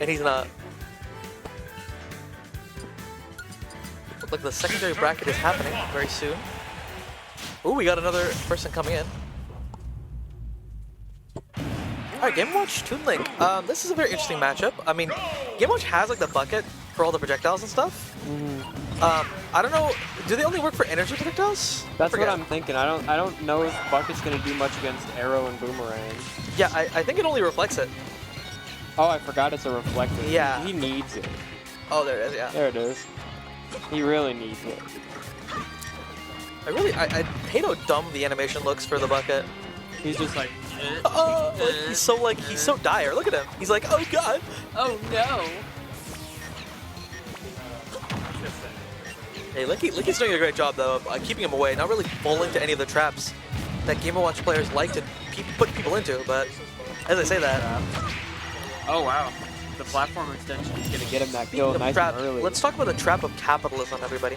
and he's not. Look like the secondary bracket is happening very soon. Ooh, we got another person coming in. Alright, Game & Watch, Toon Link. This is a very interesting matchup. I mean, Game & Watch has like the bucket for all the projectiles and stuff. I don't know, do they only work for energy projectiles? That's what I'm thinking. I don't know if bucket's gonna do much against arrow and boomerang. Yeah, I think it only reflects it. Oh, I forgot it's a reflector. Yeah. He needs it. Oh, there it is, yeah. There it is. He really needs it. I hate how dumb the animation looks for the bucket. He's just like, he's so dire. Look at him. He's like, oh god. oh no. Hey, Licky's doing a great job though of keeping him away, not really falling to any of the traps that Game & Watch players like to put people into. But as I say that, oh wow, the platform extension is gonna get him that kill nice and early. Let's talk about the trap of capitalism, everybody.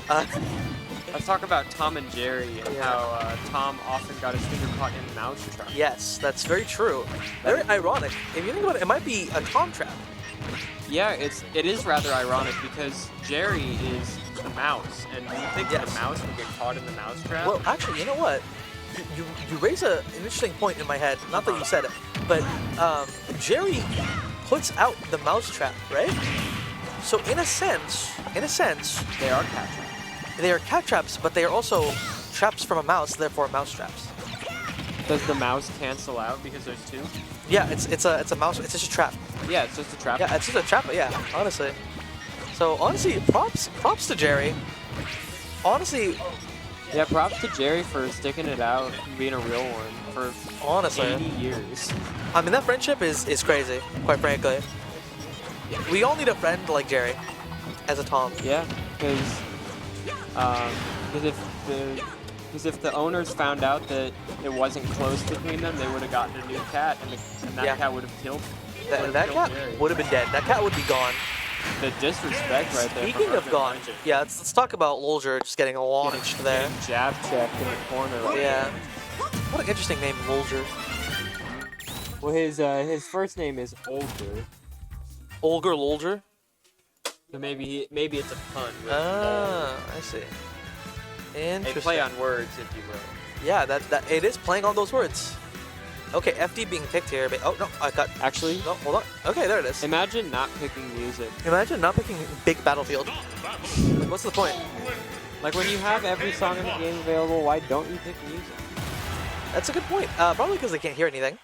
Let's talk about Tom and Jerry and how Tom often got his finger caught in mouse trap. Yes, that's very true. Very ironic. If you think about it, it might be a Tom trap. Yeah, it is rather ironic because Jerry is the mouse, and you think the mouse would get caught in the mouse trap? Well, actually, you know what? You raise an interesting point in my head. Not that you said it, but Jerry puts out the mouse trap, right? So in a sense, they are cat traps. They are cat traps, but they are also traps from a mouse, therefore mouse traps. Does the mouse cancel out because there's two? Yeah, it's a mouse. It's just a trap. Yeah, it's just a trap. Yeah, it's just a trap. Yeah, honestly. So honestly, props to Jerry. Honestly. Yeah, props to Jerry for sticking it out and being a real one for honestly 80 years. I mean, that friendship is crazy, quite frankly. We all need a friend like Jerry, as a Tom. Yeah, because if the owners found out that it wasn't close between them, they would have gotten a new cat, and that cat would have killed. That cat would have been dead. That cat would be gone. The disrespect right there. Speaking of gone, yeah, let's talk about Lolger just getting launched there. Getting jab checked in the corner. Right there. What an interesting name, Lolger. Well, his first name is Olger. Olger Lolger. So maybe it's a pun. Ah, I see. Interesting. A play on words, if you will. Yeah, that it is playing on those words. Okay, FD being picked here, but oh no, I got actually. No, hold on. Okay, there it is. Imagine not picking music. Imagine not picking Big Battlefield. Like, what's the point? Like when you have every song in the game available, why don't you pick music? That's a good point. Probably because they can't hear anything.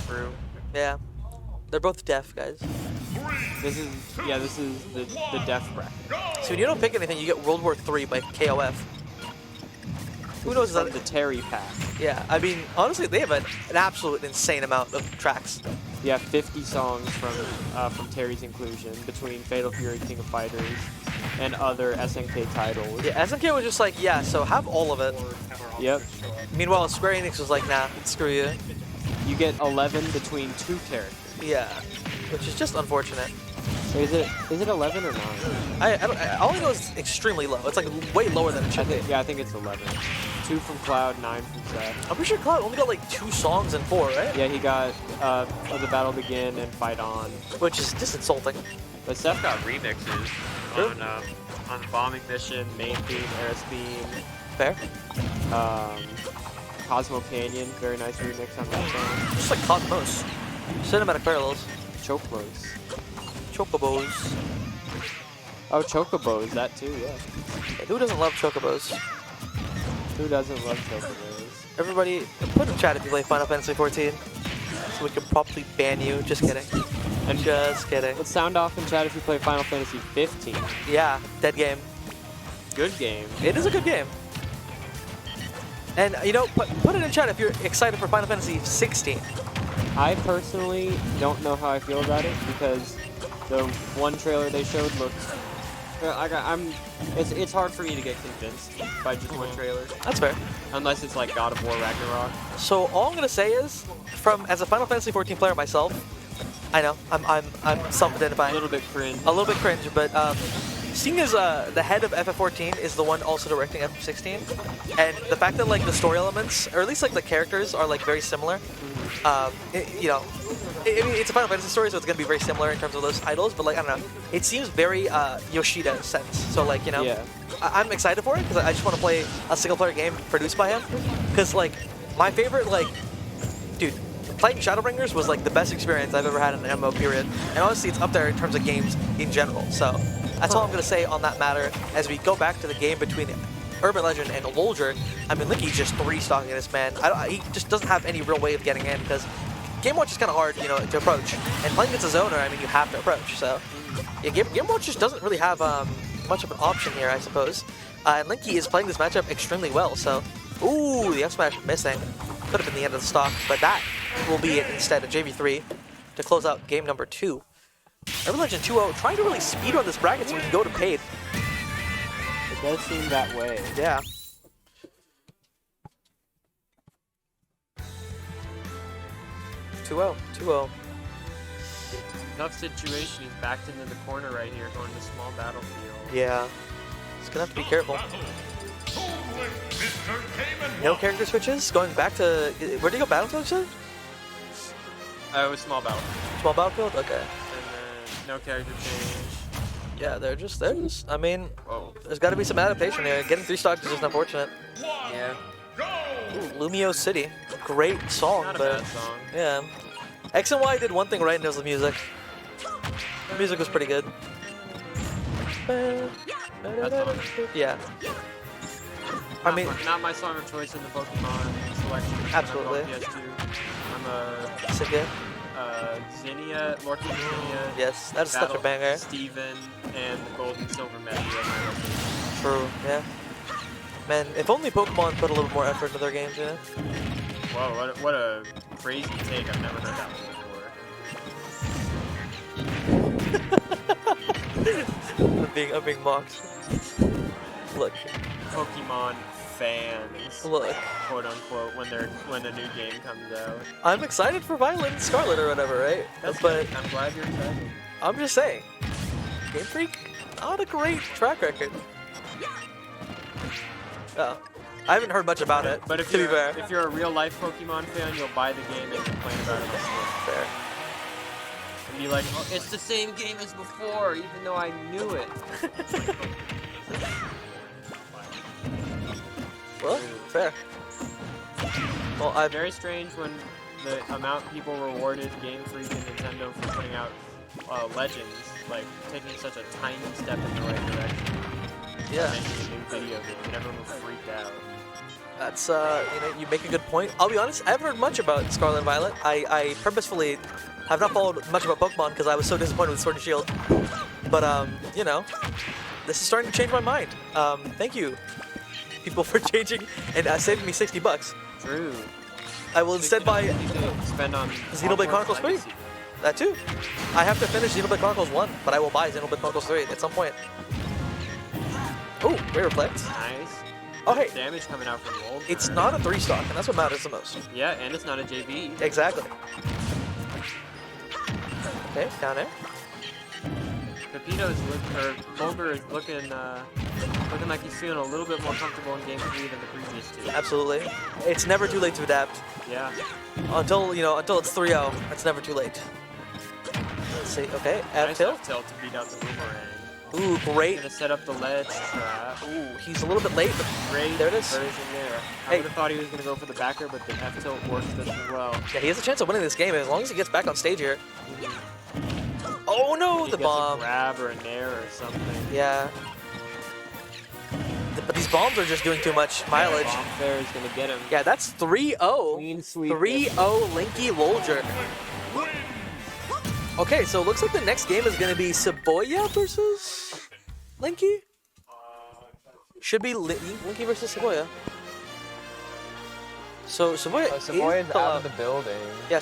True. Yeah, they're both deaf, guys. This is the deaf bracket. So when you don't pick anything, you get World War III by KOF. Who knows that? The Terry pack. Yeah, I mean, honestly, they have an absolute insane amount of tracks. Yeah, 50 songs from Terry's inclusion between Fatal Fury, King of Fighters, and other SNK titles. Yeah, SNK was just like, yeah, so have all of it. Yep. Meanwhile, Square Enix was like, nah, screw you. You get 11 between 2 characters. Yeah, which is just unfortunate. Wait, is it 11 or 9? All I know is extremely low. It's like way lower than it should be. Yeah, I think it's 11. 2 from Cloud, 9 from Seth. I'm pretty sure Cloud only got like 2 songs and 4, right? Yeah, he got The Battle Begin and Fight On. Which is just insulting. But Seth got remixes on Bombing Mission, Main Theme, Eris Theme. Fair. Cosmo Canyon, very nice remix on that song. Just like Cosmos. Cinematic Parallels. Chocobos. Chocobos. Oh, Chocobos, that too, yeah. Hey, who doesn't love Chocobos? Who doesn't love Chocobos? Everybody, put in chat if you play Final Fantasy 14, so we can properly ban you. Just kidding. And just kidding. Let's sound off in chat if you play Final Fantasy 15. Yeah, dead game. Good game. It is a good game. And, you know, put it in chat if you're excited for Final Fantasy 16. I personally don't know how I feel about it because the one trailer they showed looked... It's hard for me to get convinced by just one trailer. That's fair. Unless it's like God of War Ragnarok. So all I'm gonna say is, as a Final Fantasy 14 player myself, I know I'm self-identifying. A little bit cringe. A little bit cringe, but seeing as the head of FF14 is the one also directing FF16, and the fact that like the story elements, or at least like the characters, are like very similar, You know, I mean, it's a Final Fantasy story, so it's gonna be very similar in terms of those titles. But like, I don't know, it seems very Yoshida sense. So like, you know, Yeah. I'm excited for it because I just want to play a single-player game produced by him. Because like, my favorite dude, playing Shadowbringers was like the best experience I've ever had in an MMO period, and honestly, it's up there in terms of games in general. So that's all I'm gonna say on that matter. As we go back to the game between Urban Legend and Lolger, I mean, Linky's just 3-stocking this man. He just doesn't have any real way of getting in because Game Watch is kind of hard, you know, to approach. And playing against a zoner, I mean, you have to approach. So yeah, Game Watch just doesn't really have much of an option here, I suppose. And Linky is playing this matchup extremely well. So, ooh, the F smash missing. Could have been the end of the stock, but that will be it instead of JV3 to close out game number 2. Urban Legend 2-0 trying to really speed on this bracket so we can go to paid. It does seem that way. Yeah. Two-0. Tough situation. He's backed into the corner right here, going to small battlefield. Yeah. He's gonna have to be careful. No character switches. Going back to where do you go? Battlefield? You said? It was small battlefield. Small battlefield. Okay. And then no character change. Yeah, they're just. I mean, Oh. there's got to be some adaptation here. Getting 3 stocks is just unfortunate. Yeah. Ooh, Lumio City. Great song, Not a but bad song. yeah. X and Y did one thing right, and it was the music. The music was pretty good. Yeah. I mean, Not my song of choice in the Pokemon selection. Absolutely. I'm PS2. I'm a Cynthia. Zinnia, Lorky Zinnia. Yes, that's such a banger. Steven, and the Gold and Silver Medley of my list. True, yeah. Man, if only Pokemon put a little more effort into their games, you know? Whoa, what a crazy take. I've never heard that one before. I'm being mocked. Look, Pokemon fans, look. quote unquote, when a new game comes out. I'm excited for Violet and Scarlet or whatever, right? That's but good. I'm glad you're excited. I'm just saying, Game Freak, not a great track record. Oh, I haven't heard much about it, But if to be fair. if you're a real life Pokemon fan, you'll buy the game and complain about it on Steam. Fair. And be like, oh, it's the same game as before, even though I knew it. Well, fair. Well, I've Very strange when the amount people rewarded Game Freak and Nintendo for putting out Legends, like taking such a tiny step in the right direction. yeah. Making a new video game, and everyone was freaked out. That's, you know, you make a good point. I'll be honest, I haven't heard much about Scarlet and Violet. I purposefully have not followed much about Pokemon because I was so disappointed with Sword and Shield. But, you know, this is starting to change my mind. Thank you, people, for changing and saving me $60. True. I will instead buy spend on Xenoblade Chronicles 3. Legacy. That too. I have to finish Xenoblade Chronicles 1, but I will buy Xenoblade Chronicles 3 at some point. Oh, rare reflect. Nice. Oh, hey, Damage coming out from Lolger. it's not a 3-stock, and that's what matters the most. Yeah, and it's not a JV. Exactly. Okay, down there. Pepito's Lolger is looking like he's feeling a little bit more comfortable in game 3 than the previous 2. Absolutely. It's never too late to adapt. Yeah. Until it's 3-0, it's never too late. Let's see. Okay, F Nice tilt. F tilt to beat out the boomerang. Ooh, great. Gonna set up the ledge trap. Ooh, he's a little bit late, but Great there it is. version there. I Hey. would have thought he was gonna go for the backer, but the F tilt works just as well. yeah, he has a chance of winning this game as long as he gets back on stage here. Oh no, He the gets bomb. a grab or a nair or something. Yeah. But these bombs are just doing too much mileage. Bomb fair is gonna get him. Yeah, that's 3-0. Clean sweep. 3-0 Linky Lolger. Okay, so it looks like the next game is going to be Saboya versus Linky? Should be Linky versus Saboya. So Saboya Savoy's is still out out. of the building. Yeah,